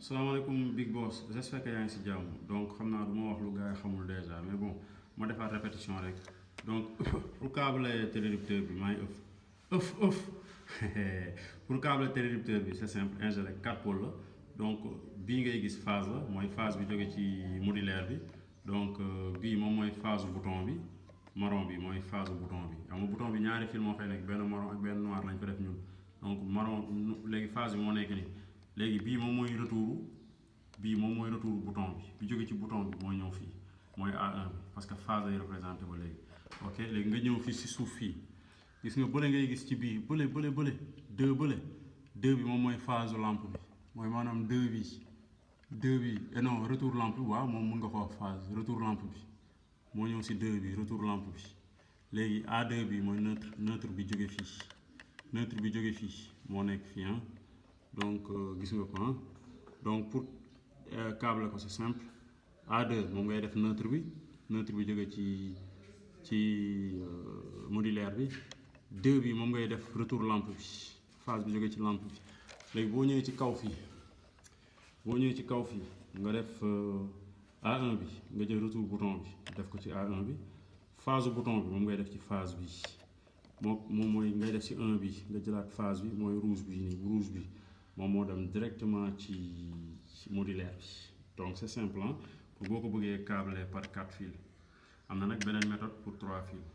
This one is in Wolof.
salaamaaleykum Big Boss j'espère que yaa ngi si jàmm donc xam naa du ma wax lu gars yi xamul déjà mais bon ma defaat répétition rek donc pour câbler télérécepteur bi maa ngi ëff pour câbler télérécepteur bi c'est simple ingéré 4 pôles la donc bii ngay gis phase la mooy phase bi jóge ci modulaire bi donc bii moom mooy phase bouton bi marron bi mooy phase bouton bi xam nga bouton bi ñaari fil moo fay nekk benn marron ak benn noir lañ ko def ñun donc marron léegi phase bi moo nekk nii léegi bii moom mooy retour bouton bi jóge ci bouton bi mooy ñëw fii mooy A1 bi parce que phase lay représenté ba léegi ok léegi nga ñëw fii si suuf fii gis nga bële ngay gis ci bii bële deux bi moom mooy phase lampe bi mooy maanaam deux bi et non retour lampe bi waaw moom mun nga ko wax phase retour lampe bi moo ñëw si deux bi retour lampe bi léegi A2 bi mooy neutre bi jóge fii moo nekk fii donc gis nga ko donc pour câbler ko c'est simple A2 moom ngay def neutre bi jóge ci modulaire bi 2 bi moom ngay def retour lampe bi phase bi jóge ci lampe bi léegi boo ñëwee ci kaw fii nga def A1 bi nga jël retour bouton bi def ko ci A1 bi phase bouton bi moom ngay def ci phase bi moom mooy ngay def ci 1 bi nga jëlaat phase bi mooy rouge bi moom moo dem directement ci modulaire bi donc c'est simple pour boo ko bëggee câbler par 4 fils am na nag beneen méthode pour 3 fils